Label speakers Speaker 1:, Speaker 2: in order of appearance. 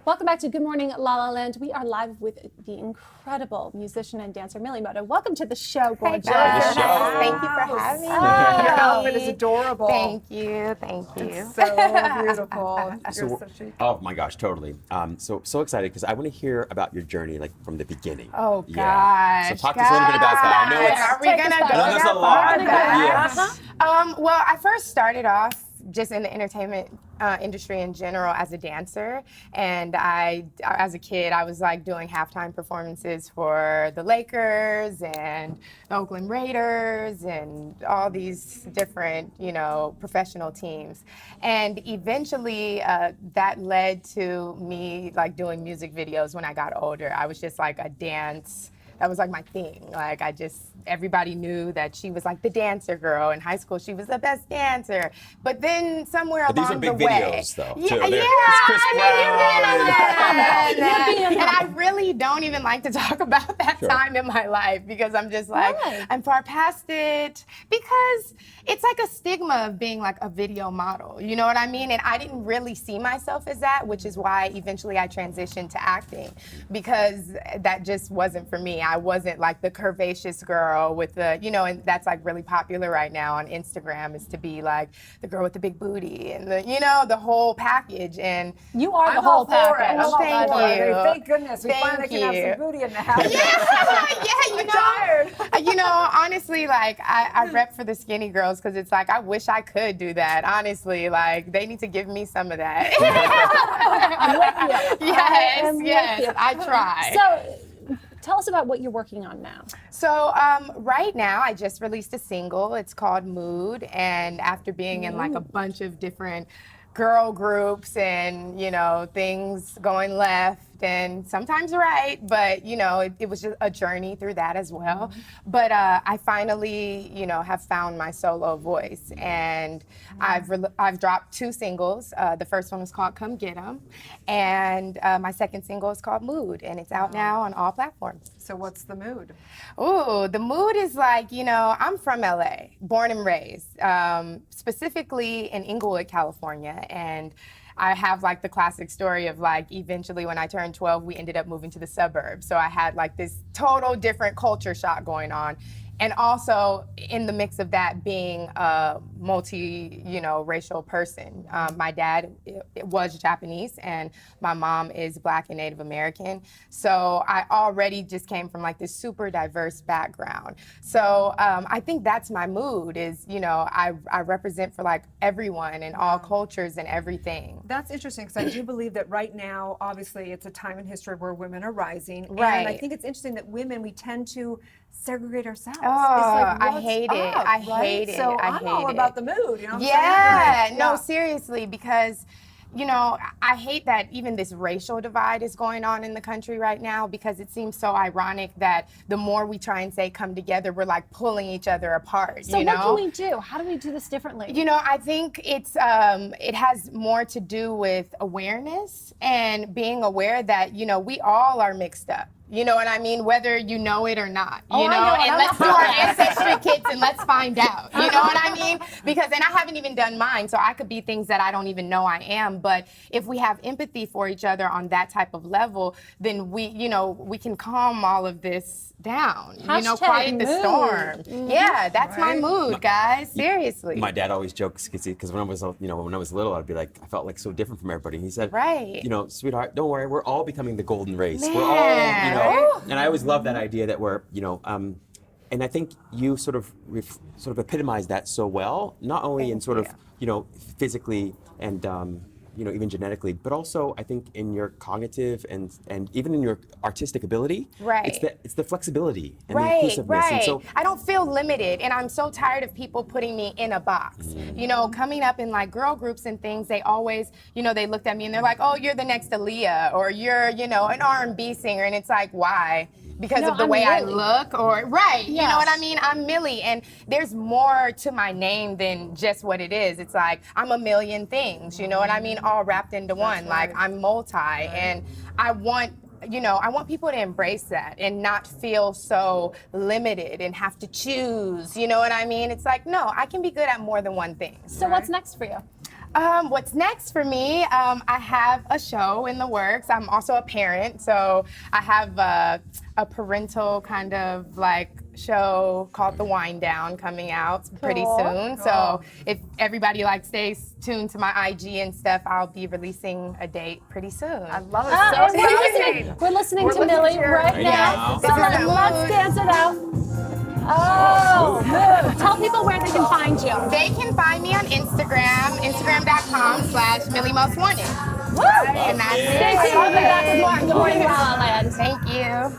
Speaker 1: Welcome back to Good Morning La La Land. We are live with the incredible musician and dancer Milli. Welcome to the show, gorgeous.
Speaker 2: Thank you for having me.
Speaker 3: Your outfit is adorable.
Speaker 2: Thank you.
Speaker 3: It's so beautiful.
Speaker 4: So, oh my gosh, totally. So excited because I want to hear about your journey, like from the beginning.
Speaker 2: Oh gosh.
Speaker 4: So talk to us a little bit about that. I know it's.
Speaker 2: Are we gonna go
Speaker 4: there's
Speaker 2: that
Speaker 4: a lot.
Speaker 2: far back?
Speaker 4: Yes.
Speaker 2: Well, I first started off just in the entertainment industry in general as a dancer, and as a kid, I was like doing halftime performances for the Lakers and the Oakland Raiders and all these different, professional teams. And eventually, that led to me like doing music videos when I got older. I was just like a dance. That was like my thing. Like everybody knew that she was like the dancer girl. In high school, she was the best dancer. But then somewhere along the way.
Speaker 4: These are big videos, though.
Speaker 2: Yeah.
Speaker 4: Chris
Speaker 2: And I really don't even like to talk about that time in my life because I'm just like, I'm far past it. Because it's like a stigma of being like a video model. You know what I mean? And I didn't really see myself as that, which is why eventually I transitioned to acting because that just wasn't for me. I wasn't like the curvaceous girl with the, and that's like really popular right now on Instagram is to be like the girl with the big booty and the whole package. And
Speaker 1: you are the whole package.
Speaker 2: Oh, thank you.
Speaker 3: Thank goodness we finally can have some booty in the house.
Speaker 2: Honestly, like I rep for the skinny girls because it's like I wish I could do that. Honestly, like they need to give me some of that.
Speaker 1: I'm with you.
Speaker 2: Yes, I try.
Speaker 1: So, tell us about what you're working on now.
Speaker 2: So right now, I just released a single. It's called Mood. And after being in like a bunch of different girl groups and, things going left and sometimes right, but, it was just a journey through that as well. But I finally, have found my solo voice. And I've dropped 2 singles. The first one was called Come Get 'Em. And my second single is called Mood. And it's out now on all platforms.
Speaker 3: So what's the mood?
Speaker 2: Ooh, the mood is like, I'm from LA, born and raised, specifically in Inglewood, California. And I have like the classic story of like eventually when I turned 12, we ended up moving to the suburbs. So I had like this total different culture shock going on. And also in the mix of that being a racial person. My dad was Japanese and my mom is Black and Native American. So I already just came from like this super diverse background. So I think that's my mood is, I represent for like everyone and all cultures and everything.
Speaker 3: That's interesting because I do believe that right now, obviously it's a time in history where women are rising.
Speaker 2: Right.
Speaker 3: And I think it's interesting that women, we tend to segregate ourselves.
Speaker 2: Oh, I hate it. I hate it.
Speaker 3: So
Speaker 2: I
Speaker 3: I'm
Speaker 2: hate
Speaker 3: all
Speaker 2: it.
Speaker 3: about the mood, you know what I'm
Speaker 2: Yeah,
Speaker 3: saying?
Speaker 2: no, seriously, because I hate that even this racial divide is going on in the country right now because it seems so ironic that the more we try and say come together, we're like pulling each other apart.
Speaker 1: So what can we do? How do we do this differently?
Speaker 2: I think it has more to do with awareness and being aware that, we all are mixed up. You know what I mean? Whether you know it or not, and let's do our ancestry kits and let's find out. You know what I mean? Because, and I haven't even done mine, so I could be things that I don't even know I am. But if we have empathy for each other on that type of level, then we can calm all of this down. Quiet the storm. Mm-hmm. Yeah, that's my mood, guys. Seriously.
Speaker 4: My dad always jokes because when I was little, I'd be like, I felt like so different from everybody. He said, sweetheart, don't worry, we're all becoming the golden race.
Speaker 2: Man.
Speaker 4: We're all, and I always love that idea that we're, and I think you sort of epitomize that so well, not only in sort of, physically and, even genetically, but also I think in your cognitive and even in your artistic ability.
Speaker 2: Right.
Speaker 4: It's the flexibility and the inclusiveness.
Speaker 2: Right.
Speaker 4: And so
Speaker 2: I don't feel limited, and I'm so tired of people putting me in a box. Coming up in like girl groups and things, they always, they looked at me and they're like, oh, you're the next Aaliyah, or you're, an R&B singer, and it's like, why? Because of the way I look, or you know what I mean? I'm Milli, and there's more to my name than just what it is. It's like I'm a million things, you know what I mean? All wrapped into one. Like I'm multi, and I want people to embrace that and not feel so limited and have to choose. You know what I mean? It's like, no, I can be good at more than one thing.
Speaker 1: So what's next for you?
Speaker 2: What's next for me? I have a show in the works. I'm also a parent, so I have a parental kind of like show called The Wind Down coming out pretty soon. So if everybody like stays tuned to my IG and stuff, I'll be releasing a date pretty soon.
Speaker 3: I love it.
Speaker 1: And
Speaker 3: So
Speaker 1: we're listening to Milli
Speaker 3: to your-
Speaker 1: right now. So let's dance it out. Oh, move. Tell people where they can find you.
Speaker 2: They can find me on Instagram, instagram.com/MilliMostWanted.
Speaker 1: Woo!
Speaker 2: And that's
Speaker 1: Stay
Speaker 2: it.
Speaker 1: tuned. We'll be back with more. Good morning, La La Land.
Speaker 2: Thank you.